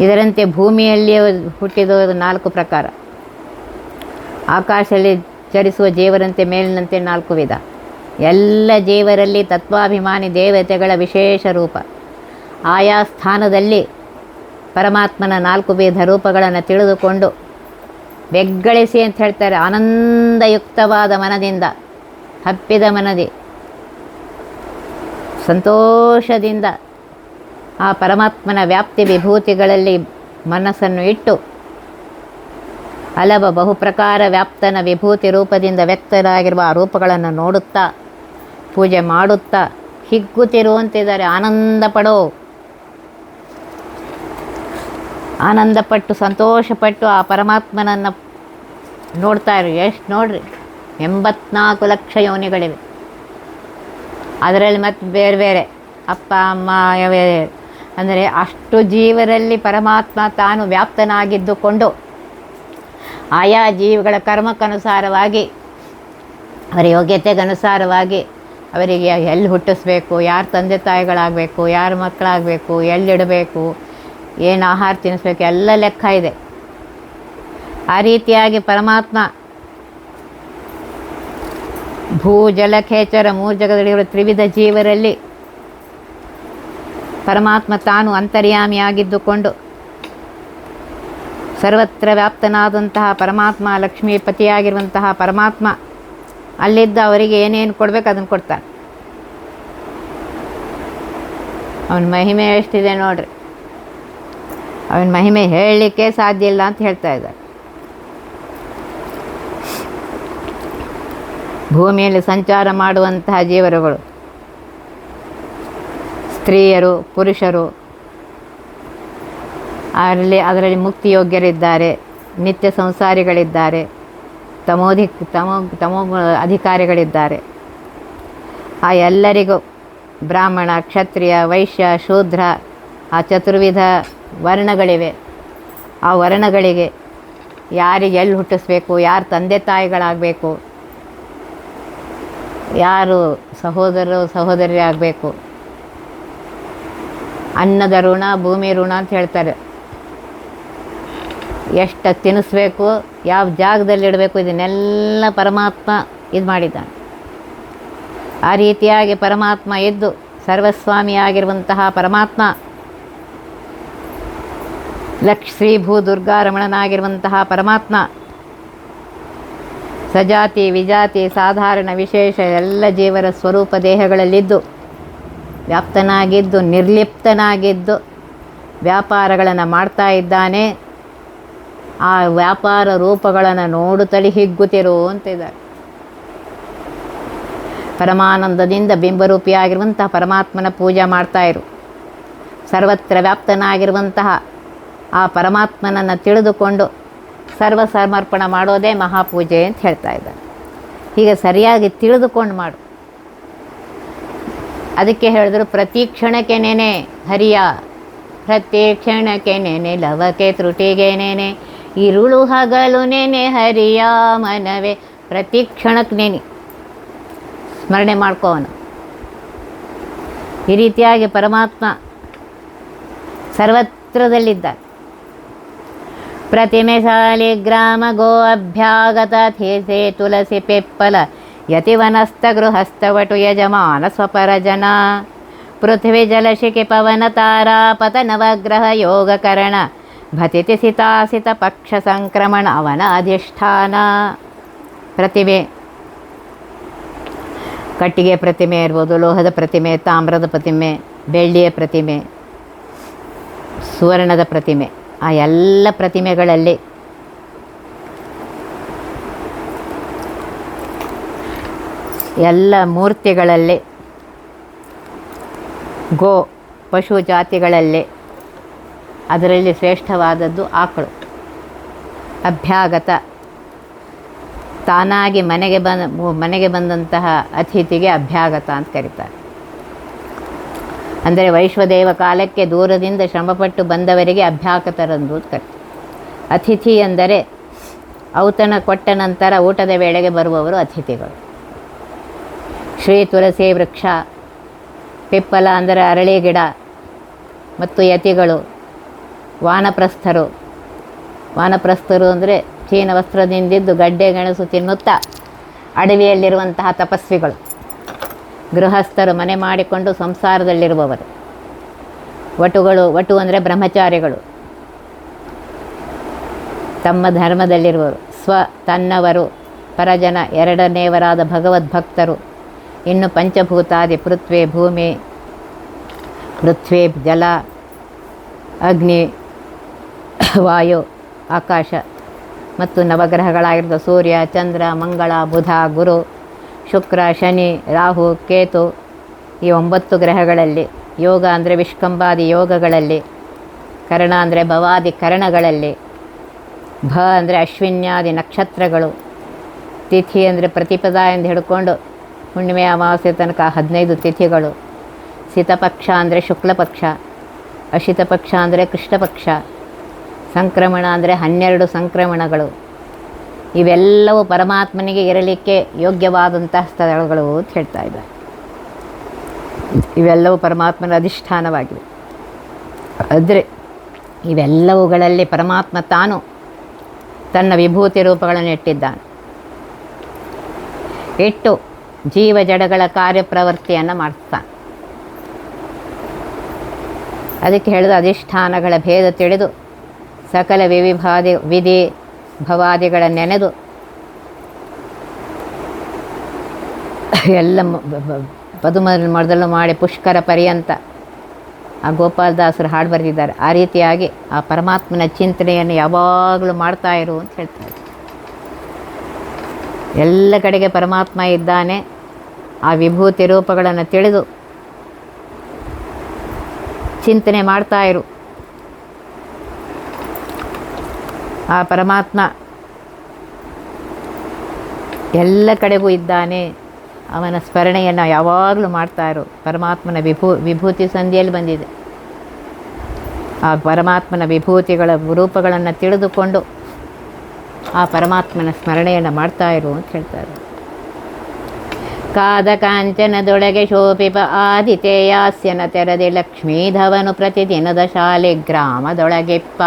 ಇದರಂತೆ ಭೂಮಿಯಲ್ಲಿ ಹುಟ್ಟಿದವರು 4 ಪ್ರಕಾರ, ಆಕಾಶದಲ್ಲಿ ಚರಿಸುವ ಜೀವರಂತೆ ಮೇಲಿನಂತೆ 4 ವಿಧ. ಎಲ್ಲ ಜೀವರಲ್ಲಿ ತತ್ವಾಭಿಮಾನಿ ದೇವತೆಗಳ ವಿಶೇಷ ರೂಪ. ಆಯಾ ಸ್ಥಾನದಲ್ಲಿ ಪರಮಾತ್ಮನ 4 ವಿಧ ರೂಪಗಳನ್ನು ತಿಳಿದುಕೊಂಡು ಬೆಗ್ಗಳಿಸಿ ಅಂತ ಹೇಳ್ತಾರೆ. ಆನಂದಯುಕ್ತವಾದ ಮನದಿಂದ, ಹಪ್ಪಿದ ಮನದಿ, ಸಂತೋಷದಿಂದ ಆ ಪರಮಾತ್ಮನ ವ್ಯಾಪ್ತಿ ವಿಭೂತಿಗಳಲ್ಲಿ ಮನಸ್ಸನ್ನು ಇಟ್ಟು ಹಲವ ಬಹುಪ್ರಕಾರ ವ್ಯಾಪ್ತನ ವಿಭೂತಿ ರೂಪದಿಂದ ವ್ಯಕ್ತರಾಗಿರುವ ಆ ರೂಪಗಳನ್ನು ನೋಡುತ್ತಾ ಪೂಜೆ ಮಾಡುತ್ತಾ ಹಿಗ್ಗುತ್ತಿರುವಂತಿದ್ದಾರೆ. ಆನಂದ ಪಡೋ, ಆನಂದಪಟ್ಟು ಸಂತೋಷಪಟ್ಟು ಆ ಪರಮಾತ್ಮನನ್ನು ನೋಡ್ತಾ ಇರು. ಎಷ್ಟು ನೋಡ್ರಿ, 84 ಲಕ್ಷ ಯೋನಿಗಳಿವೆ. ಅದರಲ್ಲಿ ಮತ್ತು ಬೇರೆ ಬೇರೆ ಅಪ್ಪ ಅಮ್ಮ ಅಂದರೆ ಅಷ್ಟು ಜೀವರಲ್ಲಿ ಪರಮಾತ್ಮ ತಾನು ವ್ಯಾಪ್ತನಾಗಿದ್ದುಕೊಂಡು ಆಯಾ ಜೀವಿಗಳ ಕರ್ಮಕ್ಕನುಸಾರವಾಗಿ ಅವರ ಯೋಗ್ಯತೆಗನುಸಾರವಾಗಿ ಅವರಿಗೆ ಎಲ್ಲಿ ಹುಟ್ಟಿಸ್ಬೇಕು, ಯಾರು ತಂದೆ ತಾಯಿಗಳಾಗಬೇಕು, ಯಾರು ಮಕ್ಕಳಾಗಬೇಕು, ಎಲ್ಲಿಡಬೇಕು, ಏನು ಆಹಾರ ತಿನ್ನಿಸ್ಬೇಕು, ಎಲ್ಲ ಲೆಕ್ಕ ಇದೆ. ಆ ರೀತಿಯಾಗಿ ಪರಮಾತ್ಮ ಭೂ ಜಲ ಖೇಚರ 3 ಜಗದಲ್ಲಿರುವ ತ್ರಿವಿಧ ಜೀವರಲ್ಲಿ ಪರಮಾತ್ಮ ತಾನು ಅಂತರ್ಯಾಮಿಯಾಗಿದ್ದುಕೊಂಡು ಸರ್ವತ್ರ ವ್ಯಾಪ್ತನಾದಂತಹ ಪರಮಾತ್ಮ, ಲಕ್ಷ್ಮೀಪತಿಯಾಗಿರುವಂತಹ ಪರಮಾತ್ಮ ಅಲ್ಲಿದ್ದ ಅವರಿಗೆ ಏನೇನು ಕೊಡಬೇಕು ಅದನ್ನು ಕೊಡ್ತಾನೆ. ಅವನ ಮಹಿಮೆ ಎಷ್ಟಿದೆ ನೋಡ್ರಿ. ಅವನ ಮಹಿಮೆ ಹೇಳಲಿಕ್ಕೆ ಸಾಧ್ಯ ಇಲ್ಲ ಅಂತ ಹೇಳ್ತಾ ಇದ್ದಾರೆ. ಭೂಮಿಯಲ್ಲಿ ಸಂಚಾರ ಮಾಡುವಂತಹ ಜೀವರುಗಳು, ಸ್ತ್ರೀಯರು, ಪುರುಷರು, ಅದರಲ್ಲಿ ಮುಕ್ತಿಯೋಗ್ಯರಿದ್ದಾರೆ, ನಿತ್ಯ ಸಂಸಾರಿಗಳಿದ್ದಾರೆ, ತಮೋ ಅಧಿಕಾರಿಗಳಿದ್ದಾರೆ. ಆ ಎಲ್ಲರಿಗೂ ಬ್ರಾಹ್ಮಣ, ಕ್ಷತ್ರಿಯ, ವೈಶ್ಯ, ಶೂದ್ರ, ಆ ಚತುರ್ವಿಧ ವರ್ಣಗಳಿವೆ. ಆ ವರ್ಣಗಳಿಗೆ ಯಾರಿಗೆ ಎಲ್ಲಿ ಹುಟ್ಟಿಸ್ಬೇಕು, ಯಾರು ತಂದೆ ತಾಯಿಗಳಾಗಬೇಕು, ಯಾರು ಸಹೋದರರು ಸಹೋದರಿ ಆಗಬೇಕು, ಅನ್ನದ ಋಣ ಭೂಮಿ ಋಣ ಅಂತ ಹೇಳ್ತಾರೆ. ಎಷ್ಟು ತಿನ್ನಿಸ್ಬೇಕು, ಯಾವ ಜಾಗದಲ್ಲಿ ಇಡಬೇಕು, ಇದನ್ನೆಲ್ಲ ಪರಮಾತ್ಮ ಇದು ಮಾಡಿದ್ದಾನೆ. ಆ ರೀತಿಯಾಗಿ ಪರಮಾತ್ಮ ಇದ್ದು ಸರ್ವಸ್ವಾಮಿಯಾಗಿರುವಂತಹ ಪರಮಾತ್ಮ ಶ್ರೀ ಭೂ ದುರ್ಗಾರಮಣನಾಗಿರುವಂತಹ ಪರಮಾತ್ಮ ಸಜಾತಿ ವಿಜಾತಿ ಸಾಧಾರಣ ವಿಶೇಷ ಎಲ್ಲ ಜೀವರ ಸ್ವರೂಪ ದೇಹಗಳಲ್ಲಿದ್ದು ವ್ಯಾಪ್ತನಾಗಿದ್ದು ನಿರ್ಲಿಪ್ತನಾಗಿದ್ದು ವ್ಯಾಪಾರಗಳನ್ನು ಮಾಡ್ತಾ ಇದ್ದಾನೆ. ಆ ವ್ಯಾಪಾರ ರೂಪಗಳನ್ನು ನೋಡುತ್ತಲೇ ಹಿಗ್ಗುತ್ತಿರು ಅಂತಿದ್ದಾರೆ. ಪರಮಾನಂದದಿಂದ ಬಿಂಬರೂಪಿಯಾಗಿರುವಂತಹ ಪರಮಾತ್ಮನ ಪೂಜೆ ಮಾಡ್ತಾ ಇರು. ಸರ್ವತ್ರ ವ್ಯಾಪ್ತನಾಗಿರುವಂತಹ ಆ ಪರಮಾತ್ಮನನ್ನು ತಿಳಿದುಕೊಂಡು ಸರ್ವ ಸಮರ್ಪಣ ಮಾಡೋದೇ ಮಹಾಪೂಜೆ ಅಂತ ಹೇಳ್ತಾ ಇದ್ದಾರೆ. ಹೀಗೆ ಸರಿಯಾಗಿ ತಿಳಿದುಕೊಂಡು ಮಾಡು. ಅದಕ್ಕೆ ಹೇಳಿದ್ರು ಪ್ರತಿ ಕ್ಷಣಕ್ಕೆ ನೆನೆ ಹರಿಯ, ಪ್ರತಿ ಕ್ಷಣಕ್ಕೆ ನೆನೆ ಲವಕ್ಕೆ ತ್ರುಟಿಗೆ ನೆನೆ, ಇರುಳು ಹಗಲು ನೆನೆ ಹರಿಯ ಮನವೇ. ಪ್ರತಿ ಕ್ಷಣಕ್ಕೆ ನೆನೆ ಸ್ಮರಣೆ ಮಾಡ್ಕೋವನು. ಈ ರೀತಿಯಾಗಿ ಪರಮಾತ್ಮ ಸರ್ವತ್ರದಲ್ಲಿದ್ದ. ಪ್ರತಿಮೆ ಶಾಲಿಗ್ರಾಮ ಗೋ ಅಭ್ಯಾಗತ ಥೇಸೆ ತುಳಸಿ ಪೆಪ್ಪಲ ಯತಿವನಸ್ಥ ಗೃಹಸ್ಥವಟು ಯಜಮಾನ ಸ್ವಪರ ಜನ, ಪೃಥ್ವಿ ಜಲಶಿಖಿ ಪವನ ತಾರಾಪತ ನವಗ್ರಹ ಯೋಗಕರಣ ಭತಿತಿ ಸಿತಾಸಿತ ಪಕ್ಷ ಸಂಕ್ರಮಣ ಅವನ ಅಧಿಷ್ಠಾನ. ಪ್ರತಿಮೆ ಕಟ್ಟಿಗೆ ಪ್ರತಿಮೆ ಇರ್ಬೋದು, ಲೋಹದ ಪ್ರತಿಮೆ, ತಾಮ್ರದ ಪ್ರತಿಮೆ, ಬೆಳ್ಳಿಯ ಪ್ರತಿಮೆ, ಸುವರ್ಣದ ಪ್ರತಿಮೆ, ಆ ಎಲ್ಲ ಪ್ರತಿಮೆಗಳಲ್ಲಿ ಎಲ್ಲ ಮೂರ್ತಿಗಳಲ್ಲಿ ಗೋ ಪಶು ಜಾತಿಗಳಲ್ಲಿ ಅದರಲ್ಲಿ ಶ್ರೇಷ್ಠವಾದದ್ದು ಆಕಳು. ಅಭ್ಯಾಗತ, ತಾನಾಗಿ ಮನೆಗೆ ಬಂದಂತಹ ಅತಿಥಿಗೆ ಅಭ್ಯಾಗತ ಅಂತ ಕರೀತಾರೆ. ಅಂದರೆ ವೈಶ್ವದೇವ ಕಾಲಕ್ಕೆ ದೂರದಿಂದ ಶ್ರಮಪಟ್ಟು ಬಂದವರಿಗೆ ಅಭ್ಯಾಗತರಂದು ಅಂತ ಕರೀತಾರೆ. ಅತಿಥಿ ಎಂದರೆ ಔತಣ ಕೊಟ್ಟ ನಂತರ ಊಟದ ವೇಳೆಗೆ ಬರುವವರು ಅತಿಥಿಗಳು. ಶ್ರೀ ತುಳಸಿ ವೃಕ್ಷ, ಪಿಪ್ಪಲ ಅಂದರೆ ಅರಳಿ ಗಿಡ, ಮತ್ತು ಯತಿಗಳು, ವಾನಪ್ರಸ್ಥರು ಅಂದರೆ ಚೀನ ವಸ್ತ್ರದಿಂದಿದ್ದು ಗಡ್ಡೆ ಗೆಣಸು ತಿನ್ನುತ್ತಾ ಅಡವಿಯಲ್ಲಿರುವಂತಹ ತಪಸ್ವಿಗಳು, ಗೃಹಸ್ಥರು ಮನೆ ಮಾಡಿಕೊಂಡು ಸಂಸಾರದಲ್ಲಿರುವವರು, ವಟು ಅಂದರೆ ಬ್ರಹ್ಮಚಾರಿಗಳು, ತಮ್ಮ ಧರ್ಮದಲ್ಲಿರುವವರು, ತನ್ನವರು, ಪರಜನ ಎರಡನೇವರಾದ ಭಗವದ್ಭಕ್ತರು, ಇನ್ನು ಪಂಚಭೂತಾದಿ ಪೃಥ್ವಿ ಜಲ, ಅಗ್ನಿ, ವಾಯು, ಆಕಾಶ ಮತ್ತು ನವಗ್ರಹಗಳಾಗಿರುವ ಸೂರ್ಯ, ಚಂದ್ರ, ಮಂಗಳ, ಬುಧ, ಗುರು, ಶುಕ್ರ, ಶನಿ, ರಾಹು, ಕೇತು, ಈ 9 ಗ್ರಹಗಳಲ್ಲಿ, ಯೋಗ ಅಂದರೆ ವಿಷ್ಕಂಬಾದಿ ಯೋಗಗಳಲ್ಲಿ, ಕರ್ಣ ಅಂದರೆ ಭವಾದಿ ಕರ್ಣಗಳಲ್ಲಿ, ಅಂದರೆ ಅಶ್ವಿನ್ಯಾದಿ ನಕ್ಷತ್ರಗಳು, ತಿಥಿ ಅಂದರೆ ಪ್ರತಿಪದ ಎಂದು ಹಿಡ್ಕೊಂಡು ಹುಣ್ಣಿಮೆ ಅಮಾವಾಸ್ಯೆ ತನಕ 15 ತಿಥಿಗಳು, ಸಿತಪಕ್ಷ ಅಂದರೆ ಶುಕ್ಲಪಕ್ಷ, ಅಶಿತಪಕ್ಷ ಅಂದರೆ ಕೃಷ್ಣಪಕ್ಷ, ಸಂಕ್ರಮಣ ಅಂದರೆ 12 ಸಂಕ್ರಮಣಗಳು. ಇವೆಲ್ಲವೂ ಪರಮಾತ್ಮನಿಗೆ ಇರಲಿಕ್ಕೆ ಯೋಗ್ಯವಾದಂತಹ ಸ್ಥಳಗಳು ಅಂತ ಹೇಳ್ತಾ ಇದ್ದಾರೆ. ಇವೆಲ್ಲವೂ ಪರಮಾತ್ಮನ ಅಧಿಷ್ಠಾನವಾಗಿವೆ. ಆದರೆ ಇವೆಲ್ಲವುಗಳಲ್ಲಿ ಪರಮಾತ್ಮ ತಾನು ತನ್ನ ವಿಭೂತಿ ರೂಪಗಳನ್ನು ಇಟ್ಟಿದ್ದಾನೆ. ಇಟ್ಟು ಜೀವ ಜಡಗಳ ಕಾರ್ಯಪ್ರವೃತ್ತಿಯನ್ನು ಮಾಡಿಸ್ತಾನೆ. ಅದಕ್ಕೆ ಹೇಳಿದ ಅಧಿಷ್ಠಾನಗಳ ಭೇದ ತಿಳಿದು ಸಕಲ ವಿಧಿ ಭವಾದಿಗಳ ನೆನೆದು ಎಲ್ಲ ಮೊದಲು ಮಾಡಿ ಪುಷ್ಕರ ಪರ್ಯಂತ ಆ ಗೋಪಾಲದಾಸರು ಹಾಡು ಬರೆದಿದ್ದಾರೆ. ಆ ರೀತಿಯಾಗಿ ಆ ಪರಮಾತ್ಮನ ಚಿಂತನೆಯನ್ನು ಯಾವಾಗಲೂ ಮಾಡ್ತಾ ಇರು ಅಂತ ಹೇಳ್ತಾರೆ. ಎಲ್ಲ ಕಡೆಗೆ ಪರಮಾತ್ಮ ಇದ್ದಾನೆ. ಆ ವಿಭೂತಿ ರೂಪಗಳನ್ನು ತಿಳಿದು ಚಿಂತನೆ ಮಾಡ್ತಾ ಇರು. ಆ ಪರಮಾತ್ಮ ಎಲ್ಲ ಕಡೆಗೂ ಇದ್ದಾನೆ. ಅವನ ಸ್ಮರಣೆಯನ್ನು ಯಾವಾಗಲೂ ಮಾಡ್ತಾ ಇರು. ಪರಮಾತ್ಮನ ವಿಭೂತಿ ಸಂಧಿಯಲ್ಲಿ ಬಂದಿದೆ. ಆ ಪರಮಾತ್ಮನ ವಿಭೂತಿಗಳ ರೂಪಗಳನ್ನು ತಿಳಿದುಕೊಂಡು ಆ ಪರಮಾತ್ಮನ ಸ್ಮರಣೆಯನ್ನು ಮಾಡ್ತಾ ಇರು ಅಂತ ಹೇಳ್ತಾರೆ. ಕಾದ ಕಾಂಚನದೊಳಗೆ ಶೋಭಿಪ ಆದಿತೇಯಾಸ್ಯನ ತೆರದಿ ಲಕ್ಷ್ಮೀಧವನು ಪ್ರತಿದಿನದ ಶಾಲಿಗ್ರಾಮದೊಳಗಿಪ್ಪ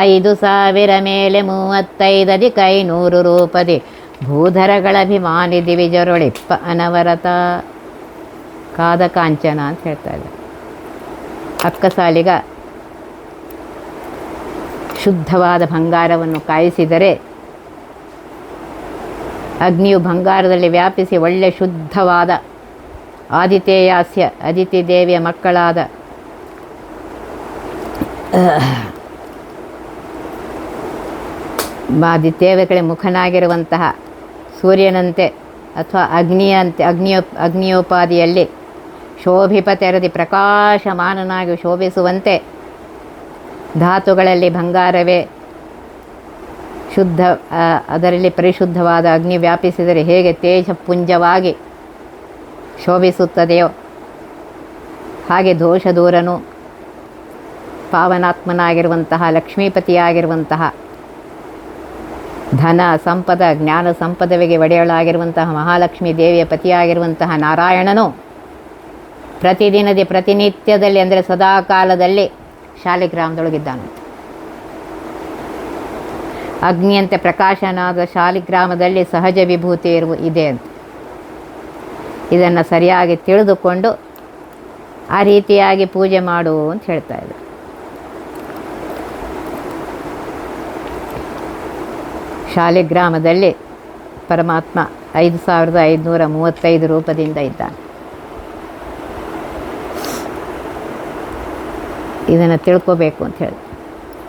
5,000 ಮೇಲೆ 35,500 ರೂಪದಿ ಭೂಧರಗಳಭಿಮಾನಿ ದಿವಿಜರೊಳಿಪ್ಪ ಅನವರತ. ಕಾದ ಕಾಂಚನ ಅಂತ ಹೇಳ್ತಾ ಇದ್ದಾರೆ. ಅಕ್ಕಸಾಲಿಗ ಶುದ್ಧವಾದ ಬಂಗಾರವನ್ನು ಕಾಯಿಸಿದರೆ ಅಗ್ನಿಯು ಬಂಗಾರದಲ್ಲಿ ವ್ಯಾಪಿಸಿ ಒಳ್ಳೆ ಶುದ್ಧವಾದ ಆದಿತೇಯಾಸ್ಯ ಅದಿತಿ ದೇವಿಯ ಮಕ್ಕಳಾದ ಆದಿತ್ಯಗಳ ಮುಖನಾಗಿರುವಂತಹ ಸೂರ್ಯನಂತೆ ಅಥವಾ ಅಗ್ನಿಯೋಪಾದಿಯಲ್ಲಿ ಶೋಭಿಪ ತೆರದಿ ಪ್ರಕಾಶಮಾನನಾಗಿ ಶೋಭಿಸುವಂತೆ ಧಾತುಗಳಲ್ಲಿ ಬಂಗಾರವೇ ಶುದ್ಧ, ಅದರಲ್ಲಿ ಪರಿಶುದ್ಧವಾದ ಅಗ್ನಿ ವ್ಯಾಪಿಸಿದರೆ ಹೇಗೆ ತೇಜಪುಂಜವಾಗಿ ಶೋಭಿಸುತ್ತದೆಯೋ ಹಾಗೆ ದೋಷದೂರನು ಪಾವನಾತ್ಮನಾಗಿರುವಂತಹ ಲಕ್ಷ್ಮೀಪತಿಯಾಗಿರುವಂತಹ ಧನ ಸಂಪದ ಜ್ಞಾನ ಸಂಪದವಿಗೆ ಒಡೆಯಳಾಗಿರುವಂತಹ ಮಹಾಲಕ್ಷ್ಮೀ ದೇವಿಯ ಪತಿಯಾಗಿರುವಂತಹ ನಾರಾಯಣನು ಪ್ರತಿನಿತ್ಯದಲ್ಲಿ ಅಂದರೆ ಸದಾಕಾಲದಲ್ಲಿ ಶಾಲಿಗ್ರಾಮದೊಳಗಿದ್ದಾನೆ. ಅಗ್ನಿಯಂತೆ ಪ್ರಕಾಶನಾದ ಶಾಲಿಗ್ರಾಮದಲ್ಲಿ ಸಹಜ ವಿಭೂತಿ ಇದೆ ಅಂತ. ಇದನ್ನು ಸರಿಯಾಗಿ ತಿಳಿದುಕೊಂಡು ಆ ರೀತಿಯಾಗಿ ಪೂಜೆ ಮಾಡು ಅಂತ ಹೇಳ್ತಾ ಇದ್ದಾರೆ. ಶಾಲಿಗ್ರಾಮದಲ್ಲಿ ಪರಮಾತ್ಮ 5,535 ರೂಪದಿಂದ ಇದ್ದಾನೆ. ಇದನ್ನು ತಿಳ್ಕೋಬೇಕು ಅಂತ ಹೇಳಿ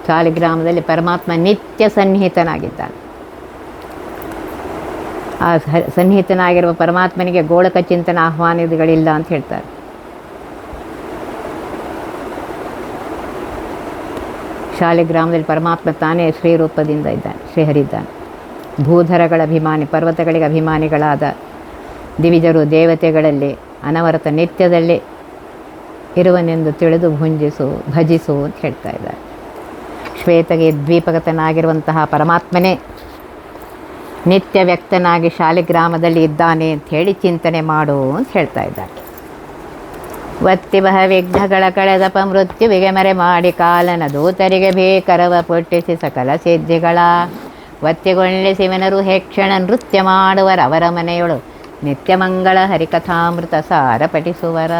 ಶಾಲಿಗ್ರಾಮದಲ್ಲಿ ಪರಮಾತ್ಮ ನಿತ್ಯ ಸನ್ನಿಹಿತನಾಗಿದ್ದಾನೆ. ಆ ಸನ್ನಿಹಿತನಾಗಿರುವ ಪರಮಾತ್ಮನಿಗೆ ಗೋಳಕ ಚಿಂತನ ಆಹ್ವಾನಗಳಿಲ್ಲ ಅಂತ ಹೇಳ್ತಾರೆ. ಶಾಲಿಗ್ರಾಮದಲ್ಲಿ ಪರಮಾತ್ಮ ತಾನೇ ಶ್ರೀರೂಪದಿಂದ ಇದ್ದಾನೆ, ಶ್ರೀಹರಿದ್ದಾನೆ. ಭೂಧರಗಳ ಅಭಿಮಾನಿ, ಪರ್ವತಗಳಿಗೆ ಅಭಿಮಾನಿಗಳಾದ ದಿವಿಜರು ದೇವತೆಗಳಲ್ಲಿ ಅನವರತ ನಿತ್ಯದಲ್ಲಿ ಇರುವನೆಂದು ತಿಳಿದು ಭಜಿಸು ಅಂತ ಹೇಳ್ತಾ ಇದ್ದಾರೆ. ಶ್ವೇತಗೆ ದ್ವೀಪಗತನಾಗಿರುವಂತಹ ಪರಮಾತ್ಮನೇ ನಿತ್ಯ ವ್ಯಕ್ತನಾಗಿ ಶಾಲಿಗ್ರಾಮದಲ್ಲಿ ಇದ್ದಾನೆ ಅಂತ ಹೇಳಿ ಚಿಂತನೆ ಮಾಡು ಅಂತ ಹೇಳ್ತಾ ಇದ್ದಾರೆ. ಒತ್ತಿಬಹ ವಿಘ್ನಗಳ ಕಳೆದಪ ಮೃತ್ಯುವಿಗೆ ಮರೆ ಮಾಡಿ ಕಾಲನ ದೂತರಿಗೆ ಭೀಕರವ ಪುಟ್ಟಿಸಿ ಸಕಲ ಸಿದ್ಧಿಗಳ ಒತ್ತಿಗೊಳ್ಳಿಸಿವನರು ಹೇಕ್ಷಣ ನೃತ್ಯ ಮಾಡುವರವರ ಮನೆಯೊಳು ನಿತ್ಯ ಮಂಗಳ ಹರಿಕಥಾಮೃತ ಸಾರ ಪಠಿಸುವರ.